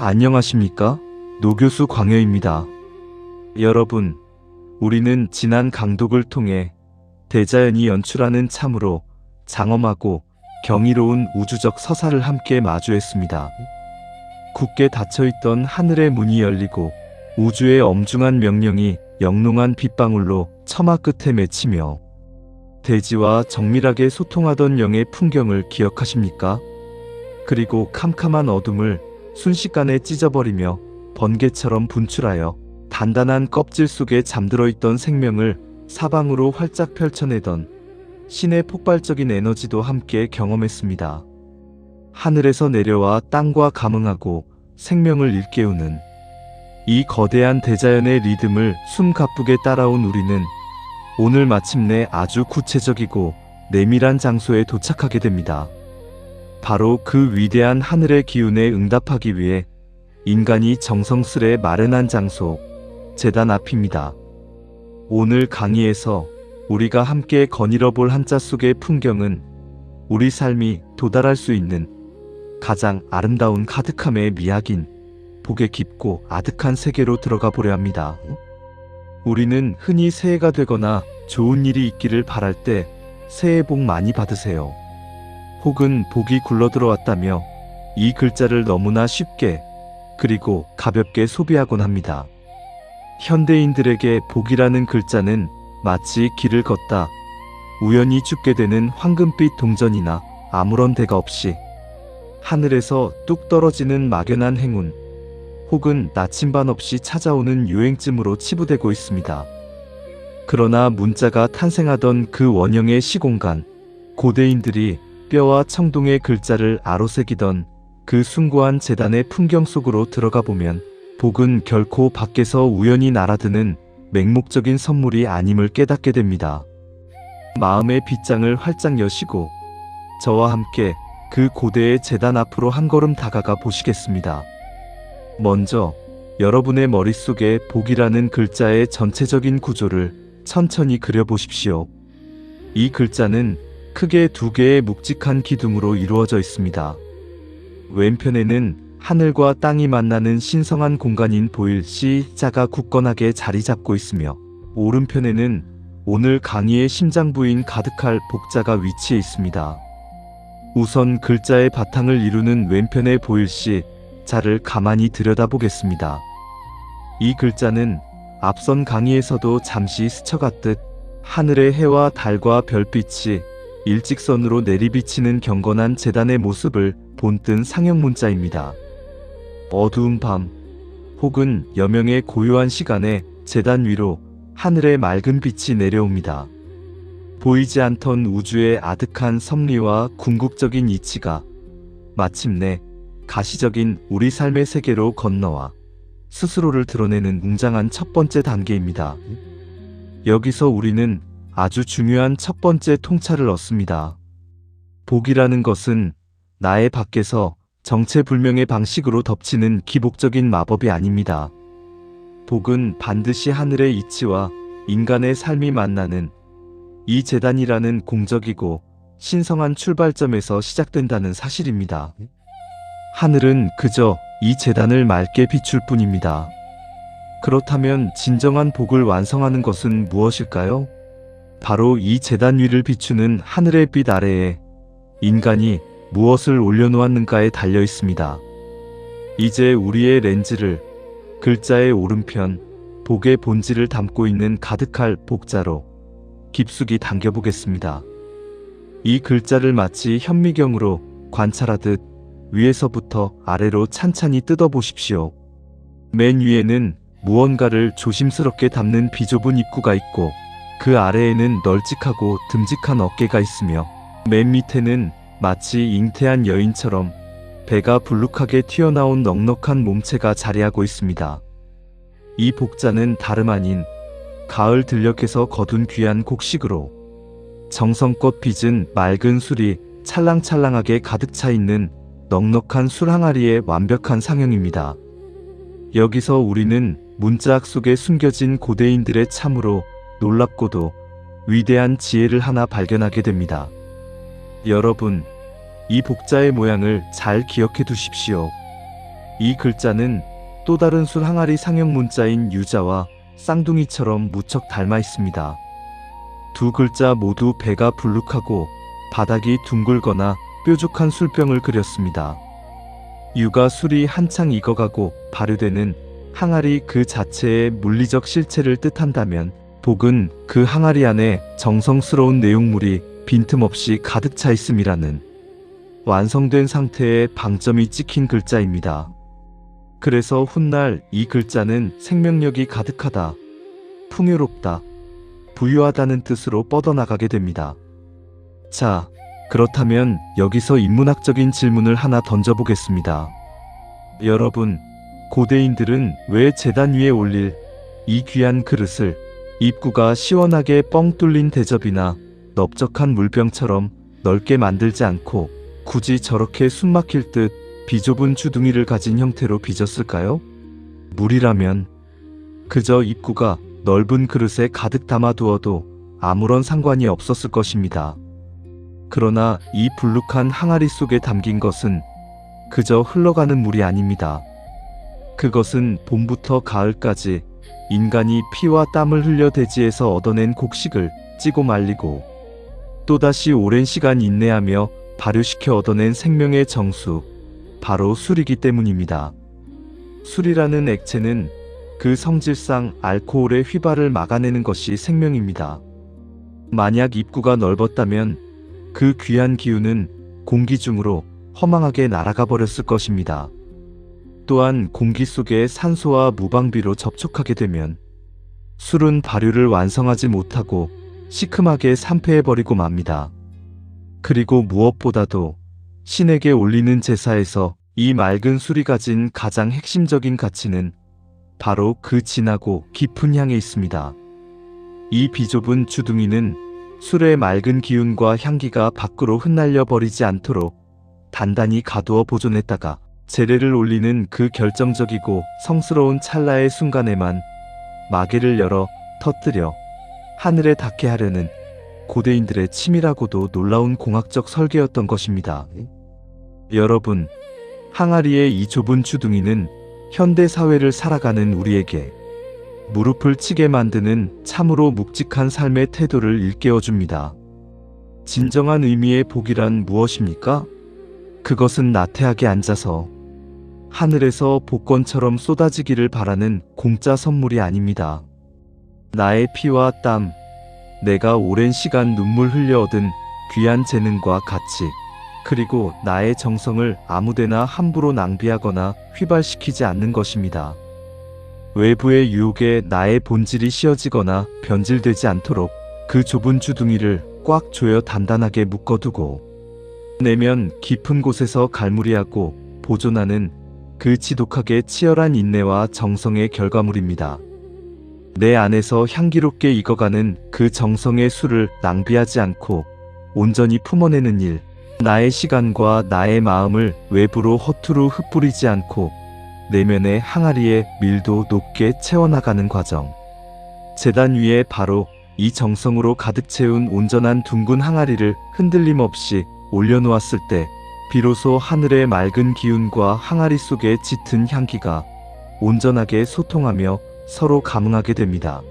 안녕하십니까? 노교수 광여입니다. 여러분, 우리는 지난 강독을 통해 대자연이 연출하는 참으로 장엄하고 경이로운 우주적 서사를 함께 마주했습니다. 굳게 닫혀있던 하늘의 문이 열리고 우주의 엄중한 명령이 영롱한 빗방울로 처마 끝에 맺히며 대지와 정밀하게 소통하던 영의 풍경을 기억하십니까? 그리고 캄캄한 어둠을 순식간에 찢어버리며 번개처럼 분출하여 단단한 껍질 속에 잠들어 있던 생명을 사방으로 활짝 펼쳐내던 신의 폭발적인 에너지도 함께 경험했습니다. 하늘에서 내려와 땅과 감응하고 생명을 일깨우는 이 거대한 대자연의 리듬을 숨가쁘게 따라온 우리는 오늘 마침내 아주 구체적이고 내밀한 장소에 도착하게 됩니다. 바로 그 위대한 하늘의 기운에 응답하기 위해 인간이 정성스레 마련한 장소, 제단 앞입니다. 오늘 강의에서 우리가 함께 거닐어 볼 한자 속의 풍경은 우리 삶이 도달할 수 있는 가장 아름다운 가득함의 미학인 복의 깊고 아득한 세계로 들어가 보려 합니다. 우리는 흔히 새해가 되거나 좋은 일이 있기를 바랄 때 새해 복 많이 받으세요. 혹은 복이 굴러들어왔다며 이 글자를 너무나 쉽게 그리고 가볍게 소비하곤 합니다. 현대인들에게 복이라는 글자는 마치 길을 걷다 우연히 죽게 되는 황금빛 동전이나 아무런 대가 없이 하늘에서 뚝 떨어지는 막연한 행운 혹은 나침반 없이 찾아오는 유행쯤으로 치부되고 있습니다. 그러나 문자가 탄생하던 그 원형의 시공간, 고대인들이 뼈와 청동의 글자를 아로새기던 그 숭고한 재단의 풍경 속으로 들어가 보면 복은 결코 밖에서 우연히 날아드는 맹목적인 선물이 아님을 깨닫게 됩니다. 마음의 빗장을 활짝 여시고 저와 함께 그 고대의 재단 앞으로 한 걸음 다가가 보시겠습니다. 먼저 여러분의 머릿속에 복이라는 글자의 전체적인 구조를 천천히 그려보십시오. 이 글자는 크게 두 개의 묵직한 기둥으로 이루어져 있습니다. 왼편에는 하늘과 땅이 만나는 신성한 공간인 보일 C자가 굳건하게 자리 잡고 있으며 오른편에는 오늘 강의의 심장부인 가득할 복자가 위치해 있습니다. 우선 글자의 바탕을 이루는 왼편의 보일 C자를 가만히 들여다보겠습니다. 이 글자는 앞선 강의에서도 잠시 스쳐갔듯 하늘의 해와 달과 별빛이 일직선으로 내리비치는 경건한 재단의 모습을 본뜬 상형 문자입니다. 어두운 밤 혹은 여명의 고요한 시간에 재단 위로 하늘의 맑은 빛이 내려옵니다. 보이지 않던 우주의 아득한 섭리와 궁극적인 이치가 마침내 가시적인 우리 삶의 세계로 건너와 스스로를 드러내는 웅장한 첫 번째 단계입니다. 여기서 우리는 아주 중요한 첫 번째 통찰을 얻습니다. 복이라는 것은 나의 밖에서 정체불명의 방식으로 덮치는 기복적인 마법이 아닙니다. 복은 반드시 하늘의 이치와 인간의 삶이 만나는 이 재단이라는 공적이고 신성한 출발점에서 시작된다는 사실입니다. 하늘은 그저 이 재단을 맑게 비출 뿐입니다. 그렇다면 진정한 복을 완성하는 것은 무엇일까요? 바로 이 재단 위를 비추는 하늘의 빛 아래에 인간이 무엇을 올려놓았는가에 달려 있습니다. 이제 우리의 렌즈를 글자의 오른편 복의 본질을 담고 있는 가득할 복자로 깊숙이 당겨보겠습니다. 이 글자를 마치 현미경으로 관찰하듯 위에서부터 아래로 찬찬히 뜯어보십시오. 맨 위에는 무언가를 조심스럽게 담는 비좁은 입구가 있고 그 아래에는 널찍하고 듬직한 어깨가 있으며 맨 밑에는 마치 잉태한 여인처럼 배가 불룩하게 튀어나온 넉넉한 몸체가 자리하고 있습니다. 이 복자는 다름 아닌 가을 들녘에서 거둔 귀한 곡식으로 정성껏 빚은 맑은 술이 찰랑찰랑하게 가득 차 있는 넉넉한 술 항아리의 완벽한 상형입니다. 여기서 우리는 문자학 속에 숨겨진 고대인들의 참으로 놀랍고도 위대한 지혜를 하나 발견하게 됩니다. 여러분, 이 복자의 모양을 잘 기억해 두십시오. 이 글자는 또 다른 술 항아리 상형 문자인 유자와 쌍둥이처럼 무척 닮아 있습니다. 두 글자 모두 배가 불룩하고 바닥이 둥글거나 뾰족한 술병을 그렸습니다. 유가 술이 한창 익어가고 발효되는 항아리 그 자체의 물리적 실체를 뜻한다면, 복은 그 항아리 안에 정성스러운 내용물이 빈틈없이 가득 차 있음이라는 완성된 상태의 방점이 찍힌 글자입니다. 그래서 훗날 이 글자는 생명력이 가득하다, 풍요롭다, 부유하다는 뜻으로 뻗어나가게 됩니다. 자, 그렇다면 여기서 인문학적인 질문을 하나 던져보겠습니다. 여러분, 고대인들은 왜 제단 위에 올릴 이 귀한 그릇을 입구가 시원하게 뻥 뚫린 대접이나 넓적한 물병처럼 넓게 만들지 않고 굳이 저렇게 숨막힐 듯 비좁은 주둥이를 가진 형태로 빚었을까요? 물이라면 그저 입구가 넓은 그릇에 가득 담아두어도 아무런 상관이 없었을 것입니다. 그러나 이 불룩한 항아리 속에 담긴 것은 그저 흘러가는 물이 아닙니다. 그것은 봄부터 가을까지 인간이 피와 땀을 흘려 대지에서 얻어낸 곡식을 찌고 말리고 또다시 오랜 시간 인내하며 발효시켜 얻어낸 생명의 정수, 바로 술이기 때문입니다. 술이라는 액체는 그 성질상 알코올의 휘발을 막아내는 것이 생명입니다. 만약 입구가 넓었다면 그 귀한 기운은 공기 중으로 허망하게 날아가 버렸을 것입니다. 또한 공기 속에 산소와 무방비로 접촉하게 되면 술은 발효를 완성하지 못하고 시큼하게 산패해버리고 맙니다. 그리고 무엇보다도 신에게 올리는 제사에서 이 맑은 술이 가진 가장 핵심적인 가치는 바로 그 진하고 깊은 향에 있습니다. 이 비좁은 주둥이는 술의 맑은 기운과 향기가 밖으로 흩날려 버리지 않도록 단단히 가두어 보존했다가 제례를 올리는 그 결정적이고 성스러운 찰나의 순간에만 마개를 열어 터뜨려 하늘에 닿게 하려는 고대인들의 치밀하고도 놀라운 공학적 설계였던 것입니다. 여러분, 항아리의 이 좁은 주둥이는 현대 사회를 살아가는 우리에게 무릎을 치게 만드는 참으로 묵직한 삶의 태도를 일깨워줍니다. 진정한 의미의 복이란 무엇입니까? 그것은 나태하게 앉아서 하늘에서 복권처럼 쏟아지기를 바라는 공짜 선물이 아닙니다. 나의 피와 땀, 내가 오랜 시간 눈물 흘려 얻은 귀한 재능과 가치, 그리고 나의 정성을 아무데나 함부로 낭비하거나 휘발시키지 않는 것입니다. 외부의 유혹에 나의 본질이 씌어지거나 변질되지 않도록 그 좁은 주둥이를 꽉 조여 단단하게 묶어두고 내면 깊은 곳에서 갈무리하고 보존하는 그 지독하게 치열한 인내와 정성의 결과물입니다. 내 안에서 향기롭게 익어가는 그 정성의 술을 낭비하지 않고 온전히 품어내는 일, 나의 시간과 나의 마음을 외부로 허투루 흩뿌리지 않고 내면의 항아리에 밀도 높게 채워나가는 과정. 제단 위에 바로 이 정성으로 가득 채운 온전한 둥근 항아리를 흔들림 없이 올려놓았을 때 비로소 하늘의 맑은 기운과 항아리 속의 짙은 향기가 온전하게 소통하며 서로 감응하게 됩니다.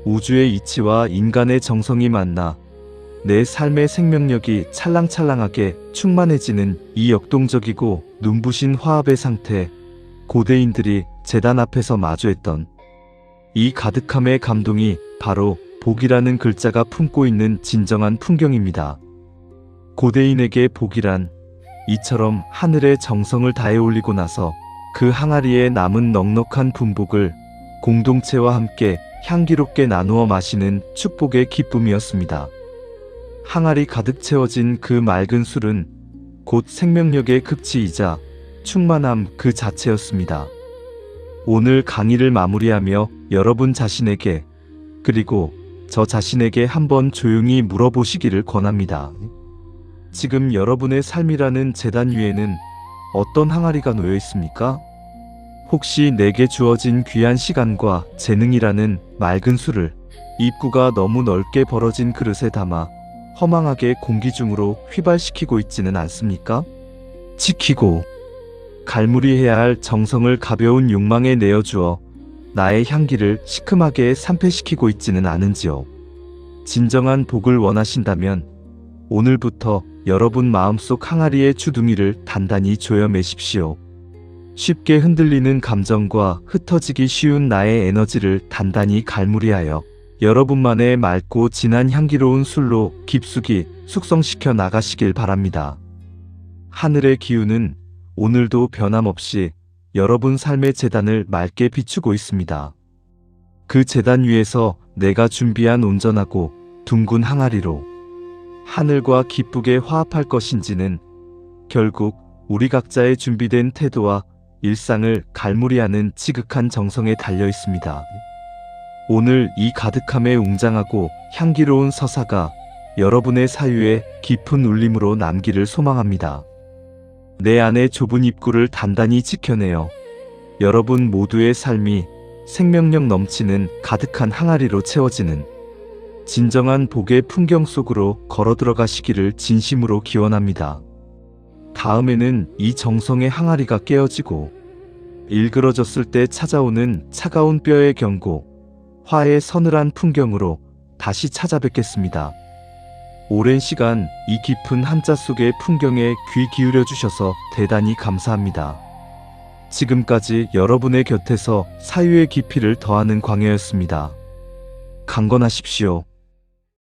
우주의 이치와 인간의 정성이 만나 내 삶의 생명력이 찰랑찰랑하게 충만해지는 이 역동적이고 눈부신 화합의 상태, 고대인들이 제단 앞에서 마주했던 이 가득함의 감동이 바로 복이라는 글자가 품고 있는 진정한 풍경입니다. 고대인에게 복이란 이처럼 하늘의 정성을 다해 올리고 나서 그 항아리에 남은 넉넉한 분복을 공동체와 함께 향기롭게 나누어 마시는 축복의 기쁨이었습니다. 항아리 가득 채워진 그 맑은 술은 곧 생명력의 극치이자 충만함 그 자체였습니다. 오늘 강의를 마무리하며 여러분 자신에게 그리고 저 자신에게 한번 조용히 물어보시기를 권합니다. 지금 여러분의 삶이라는 제단 위에는 어떤 항아리가 놓여 있습니까? 혹시 내게 주어진 귀한 시간과 재능이라는 맑은 술을 입구가 너무 넓게 벌어진 그릇에 담아 허망하게 공기 중으로 휘발시키고 있지는 않습니까? 지키고 갈무리해야 할 정성을 가벼운 욕망에 내어주어 나의 향기를 시큼하게 산패시키고 있지는 않은지요. 진정한 복을 원하신다면 오늘부터 여러분 마음속 항아리의 주둥이를 단단히 조여 매십시오. 쉽게 흔들리는 감정과 흩어지기 쉬운 나의 에너지를 단단히 갈무리하여 여러분만의 맑고 진한 향기로운 술로 깊숙이 숙성시켜 나가시길 바랍니다. 하늘의 기운은 오늘도 변함없이 여러분 삶의 재단을 맑게 비추고 있습니다. 그 재단 위에서 내가 준비한 온전하고 둥근 항아리로 하늘과 기쁘게 화합할 것인지는 결국 우리 각자의 준비된 태도와 일상을 갈무리하는 지극한 정성에 달려 있습니다. 오늘 이 가득함에 웅장하고 향기로운 서사가 여러분의 사유에 깊은 울림으로 남기를 소망합니다. 내 안의 좁은 입구를 단단히 지켜내어 여러분 모두의 삶이 생명력 넘치는 가득한 항아리로 채워지는 진정한 복의 풍경 속으로 걸어 들어가시기를 진심으로 기원합니다. 다음에는 이 정성의 항아리가 깨어지고 일그러졌을 때 찾아오는 차가운 뼈의 경고, 화의 서늘한 풍경으로 다시 찾아뵙겠습니다. 오랜 시간 이 깊은 한자 속의 풍경에 귀 기울여 주셔서 대단히 감사합니다. 지금까지 여러분의 곁에서 사유의 깊이를 더하는 광야였습니다. 강건하십시오.